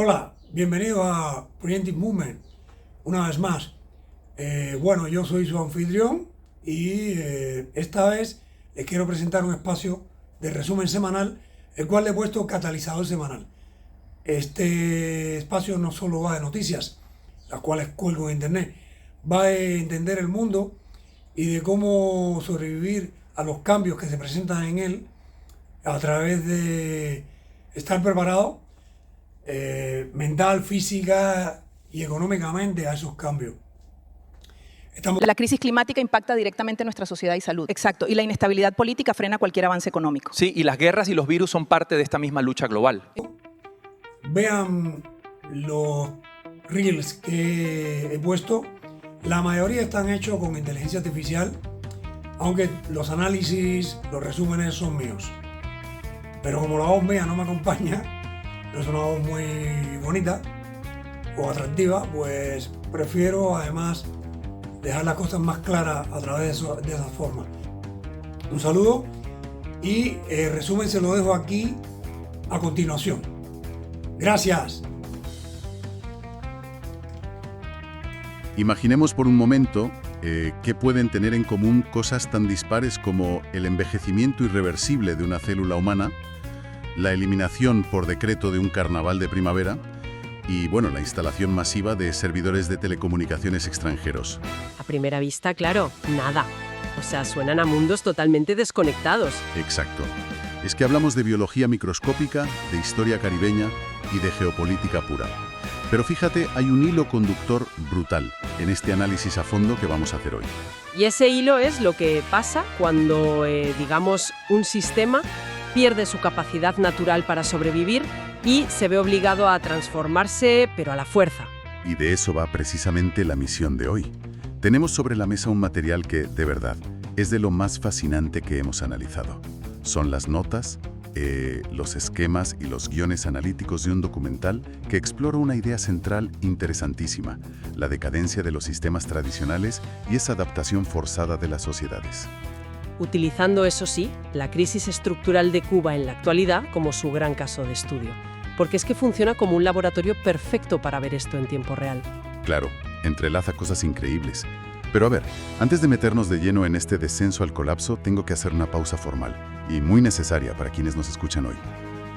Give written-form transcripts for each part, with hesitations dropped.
Hola, bienvenido a Preemptive Movement, una vez más. Bueno, yo soy su anfitrión y esta vez les quiero presentar un espacio de resumen semanal, el cual le he puesto catalizador semanal. Este espacio no solo va de noticias, las cuales cuelgo en internet, va a entender el mundo y de cómo sobrevivir a los cambios que se presentan en él a través de estar preparado mental, física y económicamente a esos cambios. La crisis climática impacta directamente en nuestra sociedad y salud. Exacto. Y la inestabilidad política frena cualquier avance económico. Sí, y las guerras y los virus son parte de esta misma lucha global. Vean los reels que he puesto. La mayoría están hechos con inteligencia artificial, aunque los análisis, los resúmenes son míos. Pero como la voz mía no me acompaña, no es una voz muy bonita o atractiva, pues prefiero además dejar las cosas más claras a través de esa forma. Un saludo y el resumen se lo dejo aquí a continuación. Gracias. Imaginemos por un momento qué pueden tener en común cosas tan dispares como el envejecimiento irreversible de una célula humana, la eliminación por decreto de un carnaval de primavera y, bueno, la instalación masiva de servidores de telecomunicaciones extranjeros. A primera vista, claro, nada. O sea, suenan a mundos totalmente desconectados. Exacto. Es que hablamos de biología microscópica, de historia caribeña y de geopolítica pura. Pero fíjate, hay un hilo conductor brutal en este análisis a fondo que vamos a hacer hoy. Y ese hilo es lo que pasa cuando, digamos, un sistema pierde su capacidad natural para sobrevivir y se ve obligado a transformarse, pero a la fuerza. Y de eso va precisamente la misión de hoy. Tenemos sobre la mesa un material que, de verdad, es de lo más fascinante que hemos analizado. Son las notas, los esquemas y los guiones analíticos de un documental que explora una idea central interesantísima, la decadencia de los sistemas tradicionales y esa adaptación forzada de las sociedades. Utilizando, eso sí, la crisis estructural de Cuba en la actualidad como su gran caso de estudio. Porque es que funciona como un laboratorio perfecto para ver esto en tiempo real. Claro, entrelaza cosas increíbles. Pero a ver, antes de meternos de lleno en este descenso al colapso, tengo que hacer una pausa formal, y muy necesaria para quienes nos escuchan hoy.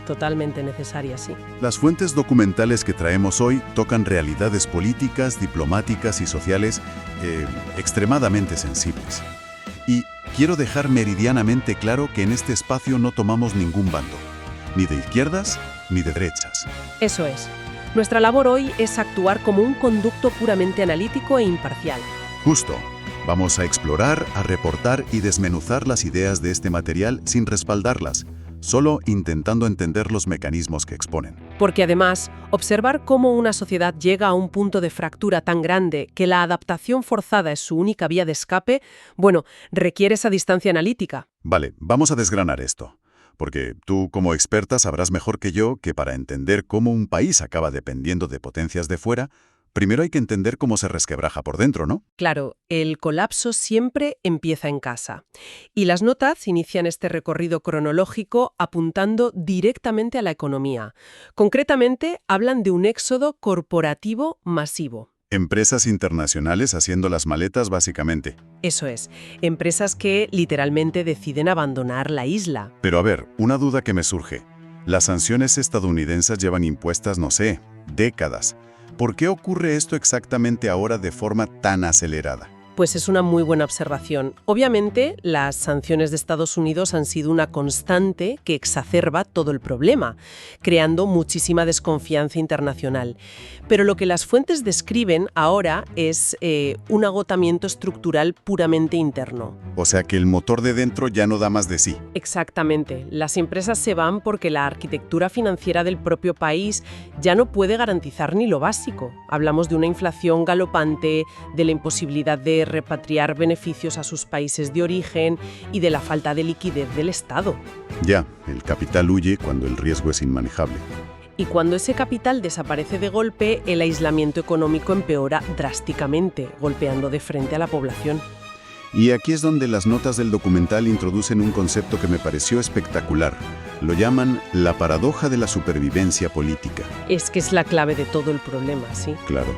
Totalmente necesaria, sí. Las fuentes documentales que traemos hoy tocan realidades políticas, diplomáticas y sociales extremadamente sensibles. Y quiero dejar meridianamente claro que en este espacio no tomamos ningún bando, ni de izquierdas ni de derechas. Eso es. Nuestra labor hoy es actuar como un conducto puramente analítico e imparcial. Justo. Vamos a explorar, a reportar y desmenuzar las ideas de este material sin respaldarlas, solo intentando entender los mecanismos que exponen. Porque además, observar cómo una sociedad llega a un punto de fractura tan grande que la adaptación forzada es su única vía de escape, bueno, requiere esa distancia analítica. Vale, vamos a desgranar esto. Porque tú, como experta, sabrás mejor que yo que para entender cómo un país acaba dependiendo de potencias de fuera, primero hay que entender cómo se resquebraja por dentro, ¿no? Claro, el colapso siempre empieza en casa. Y las notas inician este recorrido cronológico apuntando directamente a la economía. Concretamente, hablan de un éxodo corporativo masivo. Empresas internacionales haciendo las maletas, básicamente. Eso es, empresas que literalmente deciden abandonar la isla. Pero a ver, una duda que me surge. Las sanciones estadounidenses llevan impuestas, no sé, décadas. ¿Por qué ocurre esto exactamente ahora de forma tan acelerada? Pues es una muy buena observación. Obviamente, las sanciones de Estados Unidos han sido una constante que exacerba todo el problema, creando muchísima desconfianza internacional. Pero lo que las fuentes describen ahora es un agotamiento estructural puramente interno. O sea que el motor de dentro ya no da más de sí. Exactamente. Las empresas se van porque la arquitectura financiera del propio país ya no puede garantizar ni lo básico. Hablamos de una inflación galopante, de la imposibilidad de repatriar beneficios a sus países de origen y de la falta de liquidez del Estado. Ya, el capital huye cuando el riesgo es inmanejable. Y cuando ese capital desaparece de golpe, el aislamiento económico empeora drásticamente, golpeando de frente a la población. Y aquí es donde las notas del documental introducen un concepto que me pareció espectacular. Lo llaman la paradoja de la supervivencia política. Es que es la clave de todo el problema, ¿sí? Claro,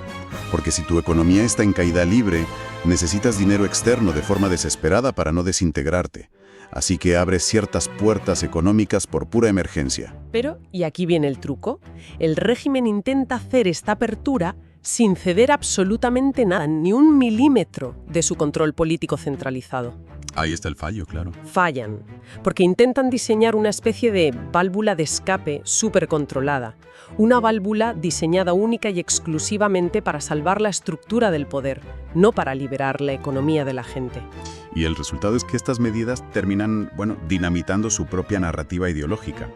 porque si tu economía está en caída libre, necesitas dinero externo de forma desesperada para no desintegrarte. Así que abres ciertas puertas económicas por pura emergencia. Pero, y aquí viene el truco, el régimen intenta hacer esta apertura sin ceder absolutamente nada, ni un milímetro de su control político centralizado. Ahí está el fallo, claro. Fallan, porque intentan diseñar una especie de válvula de escape súper controlada, una válvula diseñada única y exclusivamente para salvar la estructura del poder, no para liberar la economía de la gente. Y el resultado es que estas medidas terminan, dinamitando su propia narrativa ideológica.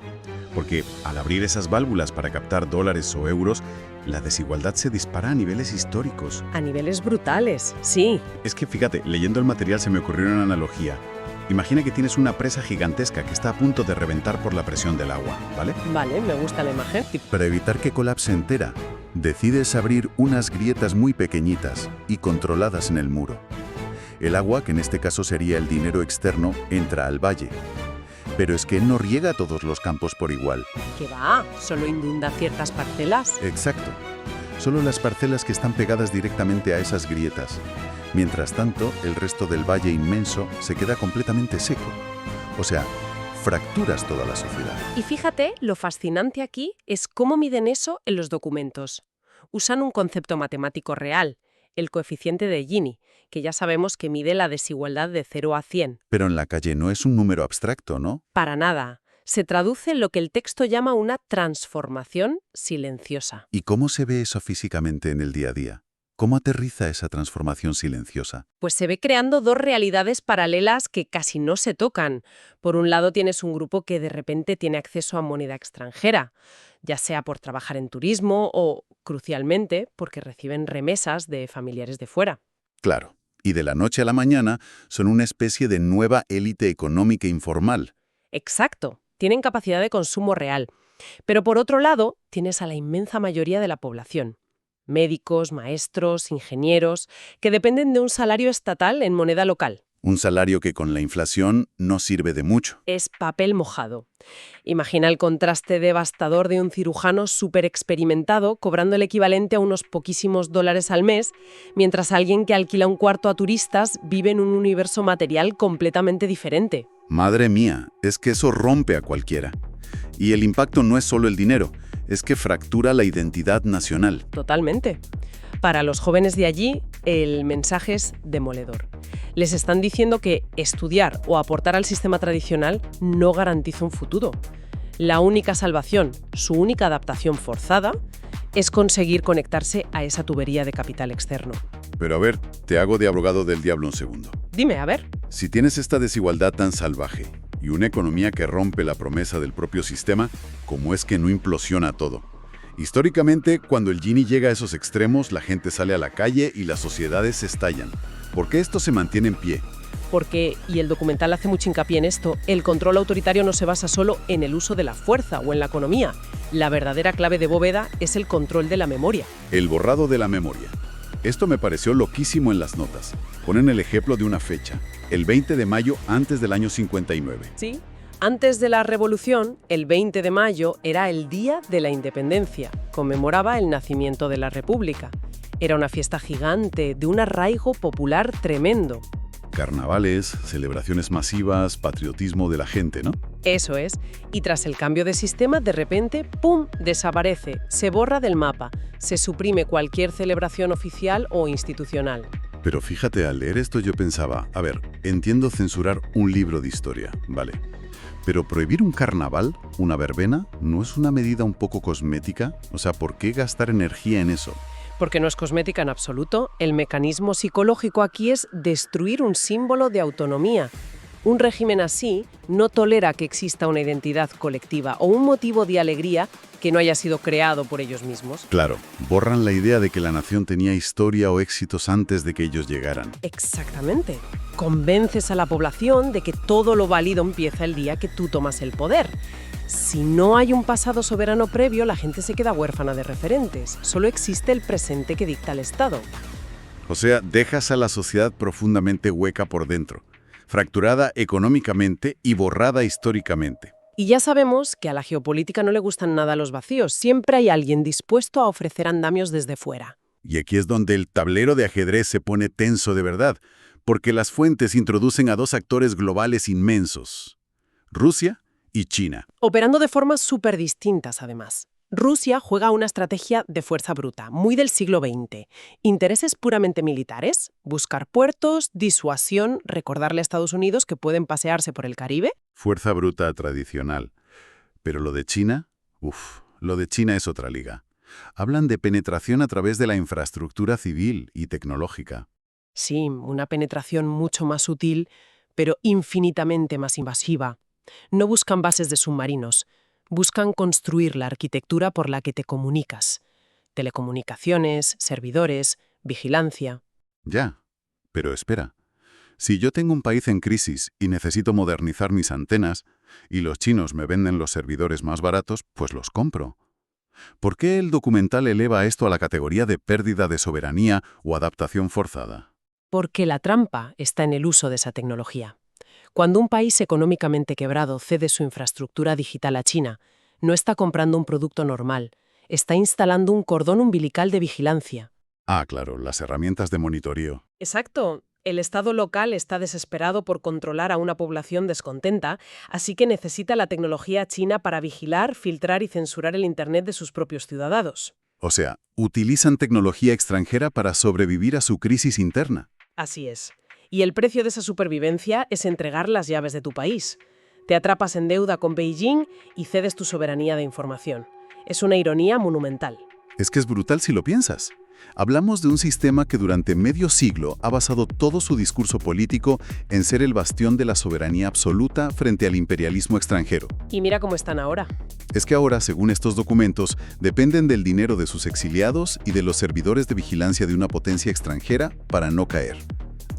Porque al abrir esas válvulas para captar dólares o euros, la desigualdad se dispara a niveles históricos. A niveles brutales, sí. Es que fíjate, leyendo el material se me ocurrió una analogía. Imagina que tienes una presa gigantesca que está a punto de reventar por la presión del agua, ¿vale? Vale, me gusta la imagen. Para evitar que colapse entera, decides abrir unas grietas muy pequeñitas y controladas en el muro. El agua, que en este caso sería el dinero externo, entra al valle. Pero es que no riega todos los campos por igual. ¿Qué va? Solo inunda ciertas parcelas. Exacto. Solo las parcelas que están pegadas directamente a esas grietas. Mientras tanto, el resto del valle inmenso se queda completamente seco. O sea, fracturas toda la sociedad. Y fíjate, lo fascinante aquí es cómo miden eso en los documentos. Usan un concepto matemático real, el coeficiente de Gini, que ya sabemos que mide la desigualdad de 0 a 100. Pero en la calle no es un número abstracto, ¿no? Para nada. Se traduce en lo que el texto llama una transformación silenciosa. ¿Y cómo se ve eso físicamente en el día a día? ¿Cómo aterriza esa transformación silenciosa? Pues se ve creando dos realidades paralelas que casi no se tocan. Por un lado tienes un grupo que de repente tiene acceso a moneda extranjera, ya sea por trabajar en turismo o, crucialmente, porque reciben remesas de familiares de fuera. Claro. Y de la noche a la mañana son una especie de nueva élite económica informal. Exacto. Tienen capacidad de consumo real. Pero por otro lado, tienes a la inmensa mayoría de la población. Médicos, maestros, ingenieros, que dependen de un salario estatal en moneda local. Un salario que con la inflación no sirve de mucho. Es papel mojado. Imagina el contraste devastador de un cirujano súper experimentado cobrando el equivalente a unos poquísimos dólares al mes, mientras alguien que alquila un cuarto a turistas vive en un universo material completamente diferente. Madre mía, es que eso rompe a cualquiera. Y el impacto no es solo el dinero, es que fractura la identidad nacional. Totalmente. Para los jóvenes de allí, el mensaje es demoledor. Les están diciendo que estudiar o aportar al sistema tradicional no garantiza un futuro. La única salvación, su única adaptación forzada, es conseguir conectarse a esa tubería de capital externo. Pero a ver, te hago de abogado del diablo un segundo. Dime, a ver. Si tienes esta desigualdad tan salvaje y una economía que rompe la promesa del propio sistema, ¿cómo es que no implosiona todo? Históricamente, cuando el Gini llega a esos extremos, la gente sale a la calle y las sociedades se estallan. ¿Por qué esto se mantiene en pie? Porque, y el documental hace mucho hincapié en esto, el control autoritario no se basa solo en el uso de la fuerza o en la economía. La verdadera clave de bóveda es el control de la memoria. El borrado de la memoria. Esto me pareció loquísimo en las notas. Ponen el ejemplo de una fecha, el 20 de mayo antes del año 59. Sí. Antes de la Revolución, el 20 de mayo era el Día de la Independencia. Conmemoraba el nacimiento de la República. Era una fiesta gigante, de un arraigo popular tremendo. Carnavales, celebraciones masivas, patriotismo de la gente, ¿no? Eso es. Y tras el cambio de sistema, de repente, ¡pum!, desaparece, se borra del mapa, se suprime cualquier celebración oficial o institucional. Pero fíjate, al leer esto yo pensaba, a ver, entiendo censurar un libro de historia, vale. Pero prohibir un carnaval, una verbena, ¿no es una medida un poco cosmética? O sea, ¿por qué gastar energía en eso? Porque no es cosmética en absoluto. El mecanismo psicológico aquí es destruir un símbolo de autonomía. Un régimen así no tolera que exista una identidad colectiva o un motivo de alegría que no haya sido creado por ellos mismos. Claro, borran la idea de que la nación tenía historia o éxitos antes de que ellos llegaran. Exactamente. Convences a la población de que todo lo válido empieza el día que tú tomas el poder. Si no hay un pasado soberano previo, la gente se queda huérfana de referentes. Solo existe el presente que dicta el Estado. O sea, dejas a la sociedad profundamente hueca por dentro, fracturada económicamente y borrada históricamente. Y ya sabemos que a la geopolítica no le gustan nada los vacíos. Siempre hay alguien dispuesto a ofrecer andamios desde fuera. Y aquí es donde el tablero de ajedrez se pone tenso de verdad, porque las fuentes introducen a dos actores globales inmensos, Rusia y China. Operando de formas súper distintas, además. Rusia juega una estrategia de fuerza bruta, muy del siglo XX. Intereses puramente militares, buscar puertos, disuasión, recordarle a Estados Unidos que pueden pasearse por el Caribe. Fuerza bruta tradicional. Pero lo de China, lo de China es otra liga. Hablan de penetración a través de la infraestructura civil y tecnológica. Sí, una penetración mucho más sutil, pero infinitamente más invasiva. No buscan bases de submarinos. Buscan construir la arquitectura por la que te comunicas. Telecomunicaciones, servidores, vigilancia. Ya, pero espera. Si yo tengo un país en crisis y necesito modernizar mis antenas, y los chinos me venden los servidores más baratos, pues los compro. ¿Por qué el documental eleva esto a la categoría de pérdida de soberanía o adaptación forzada? Porque la trampa está en el uso de esa tecnología. Cuando un país económicamente quebrado cede su infraestructura digital a China, no está comprando un producto normal, está instalando un cordón umbilical de vigilancia. Ah, claro, las herramientas de monitoreo. Exacto. El Estado local está desesperado por controlar a una población descontenta, así que necesita la tecnología china para vigilar, filtrar y censurar el Internet de sus propios ciudadanos. O sea, utilizan tecnología extranjera para sobrevivir a su crisis interna. Así es. Y el precio de esa supervivencia es entregar las llaves de tu país. Te atrapas en deuda con Beijing y cedes tu soberanía de información. Es una ironía monumental. Es que es brutal si lo piensas. Hablamos de un sistema que durante medio siglo ha basado todo su discurso político en ser el bastión de la soberanía absoluta frente al imperialismo extranjero. Y mira cómo están ahora. Es que ahora, según estos documentos, dependen del dinero de sus exiliados y de los servidores de vigilancia de una potencia extranjera para no caer.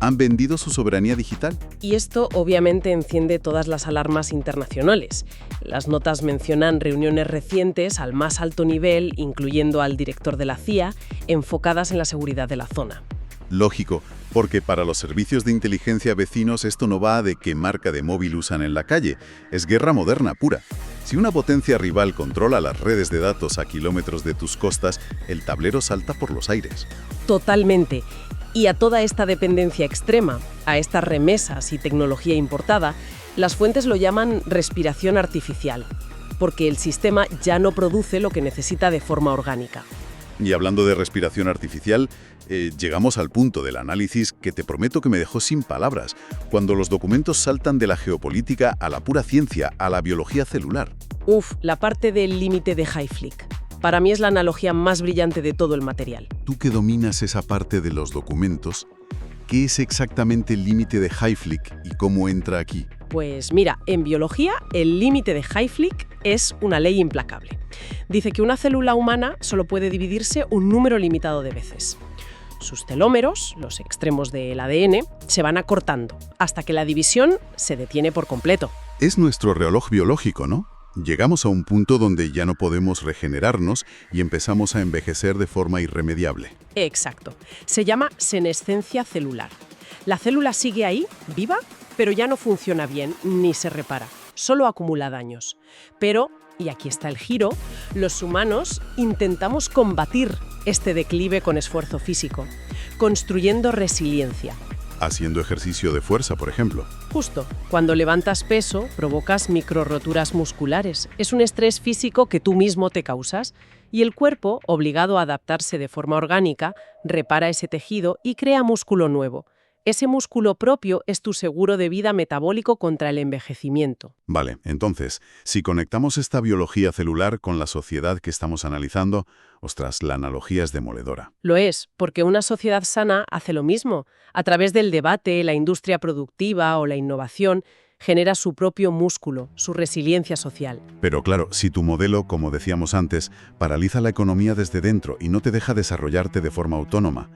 Han vendido su soberanía digital. Y esto obviamente enciende todas las alarmas internacionales. Las notas mencionan reuniones recientes al más alto nivel, incluyendo al director de la CIA, enfocadas en la seguridad de la zona. Lógico, porque para los servicios de inteligencia vecinos esto no va de qué marca de móvil usan en la calle, es guerra moderna pura. Si una potencia rival controla las redes de datos a kilómetros de tus costas, el tablero salta por los aires. Totalmente. Y a toda esta dependencia extrema, a estas remesas y tecnología importada, las fuentes lo llaman respiración artificial, porque el sistema ya no produce lo que necesita de forma orgánica. Y hablando de respiración artificial, llegamos al punto del análisis que te prometo que me dejó sin palabras, cuando los documentos saltan de la geopolítica a la pura ciencia, a la biología celular. La parte del límite de Hayflick. Para mí es la analogía más brillante de todo el material. Tú que dominas esa parte de los documentos, ¿qué es exactamente el límite de Hayflick y cómo entra aquí? Pues mira, en biología el límite de Hayflick es una ley implacable. Dice que una célula humana solo puede dividirse un número limitado de veces. Sus telómeros, los extremos del ADN, se van acortando hasta que la división se detiene por completo. Es nuestro reloj biológico, ¿no? Llegamos a un punto donde ya no podemos regenerarnos y empezamos a envejecer de forma irremediable. Exacto. Se llama senescencia celular. La célula sigue ahí, viva, pero ya no funciona bien ni se repara. Solo acumula daños. Pero, y aquí está el giro, los humanos intentamos combatir este declive con esfuerzo físico, construyendo resiliencia. Haciendo ejercicio de fuerza, por ejemplo. Justo. Cuando levantas peso, provocas microroturas musculares. Es un estrés físico que tú mismo te causas y el cuerpo, obligado a adaptarse de forma orgánica, repara ese tejido y crea músculo nuevo. Ese músculo propio es tu seguro de vida metabólico contra el envejecimiento. Vale, entonces, si conectamos esta biología celular con la sociedad que estamos analizando, ostras, la analogía es demoledora. Lo es, porque una sociedad sana hace lo mismo. A través del debate, la industria productiva o la innovación, genera su propio músculo, su resiliencia social. Pero claro, si tu modelo, como decíamos antes, paraliza la economía desde dentro y no te deja desarrollarte de forma autónoma,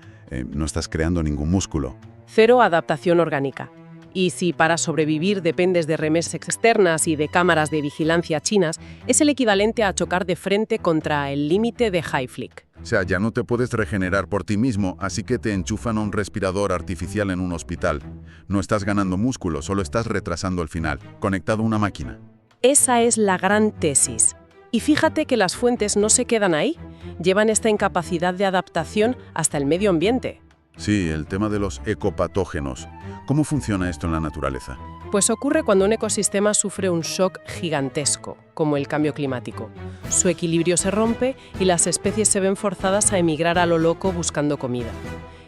no estás creando ningún músculo. Cero adaptación orgánica. Y si para sobrevivir dependes de remesas externas y de cámaras de vigilancia chinas, es el equivalente a chocar de frente contra el límite de Hayflick. O sea, ya no te puedes regenerar por ti mismo, así que te enchufan a un respirador artificial en un hospital. No estás ganando músculo, solo estás retrasando el final, conectado a una máquina. Esa es la gran tesis. Y fíjate que las fuentes no se quedan ahí, llevan esta incapacidad de adaptación hasta el medio ambiente. Sí, el tema de los ecopatógenos. ¿Cómo funciona esto en la naturaleza? Pues ocurre cuando un ecosistema sufre un shock gigantesco, como el cambio climático. Su equilibrio se rompe y las especies se ven forzadas a emigrar a lo loco buscando comida.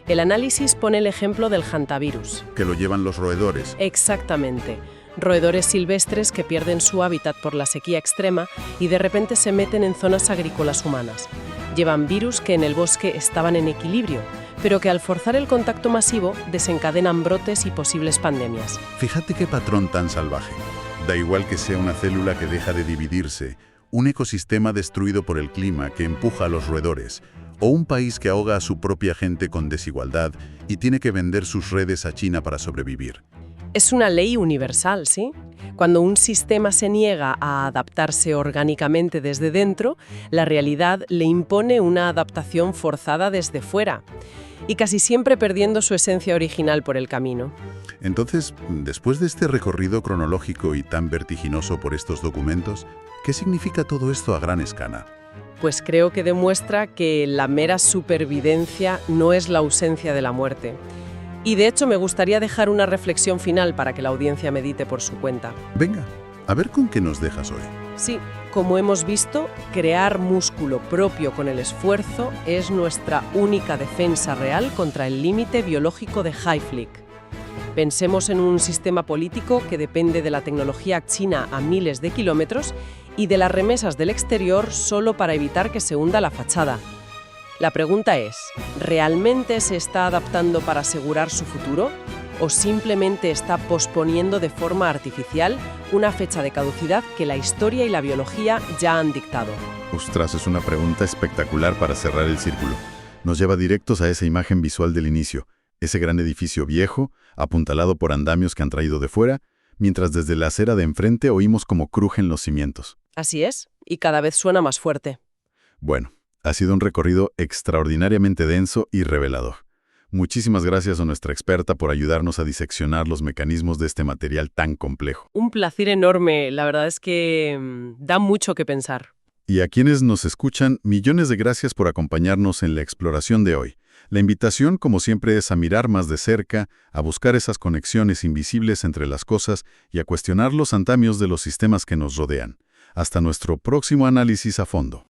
El análisis pone el ejemplo del hantavirus. Que lo llevan los roedores. Exactamente. Roedores silvestres que pierden su hábitat por la sequía extrema y de repente se meten en zonas agrícolas humanas. Llevan virus que en el bosque estaban en equilibrio, pero que al forzar el contacto masivo desencadenan brotes y posibles pandemias. Fíjate qué patrón tan salvaje. Da igual que sea una célula que deja de dividirse, un ecosistema destruido por el clima que empuja a los roedores, o un país que ahoga a su propia gente con desigualdad y tiene que vender sus redes a China para sobrevivir. Es una ley universal, ¿sí? Cuando un sistema se niega a adaptarse orgánicamente desde dentro, la realidad le impone una adaptación forzada desde fuera, y casi siempre perdiendo su esencia original por el camino. Entonces, después de este recorrido cronológico y tan vertiginoso por estos documentos, ¿qué significa todo esto a gran escala? Pues creo que demuestra que la mera supervivencia no es la ausencia de la muerte. Y de hecho me gustaría dejar una reflexión final para que la audiencia medite por su cuenta. Venga, a ver con qué nos dejas hoy. Sí, como hemos visto, crear músculo propio con el esfuerzo es nuestra única defensa real contra el límite biológico de Hayflick. Pensemos en un sistema político que depende de la tecnología china a miles de kilómetros y de las remesas del exterior solo para evitar que se hunda la fachada. La pregunta es, ¿realmente se está adaptando para asegurar su futuro? ¿O simplemente está posponiendo de forma artificial una fecha de caducidad que la historia y la biología ya han dictado? Ostras, es una pregunta espectacular para cerrar el círculo. Nos lleva directos a esa imagen visual del inicio, ese gran edificio viejo, apuntalado por andamios que han traído de fuera, mientras desde la acera de enfrente oímos cómo crujen los cimientos. Así es, y cada vez suena más fuerte. Bueno, ha sido un recorrido extraordinariamente denso y revelador. Muchísimas gracias a nuestra experta por ayudarnos a diseccionar los mecanismos de este material tan complejo. Un placer enorme, la verdad es que da mucho que pensar. Y a quienes nos escuchan, millones de gracias por acompañarnos en la exploración de hoy. La invitación, como siempre, es a mirar más de cerca, a buscar esas conexiones invisibles entre las cosas y a cuestionar los andamios de los sistemas que nos rodean. Hasta nuestro próximo análisis a fondo.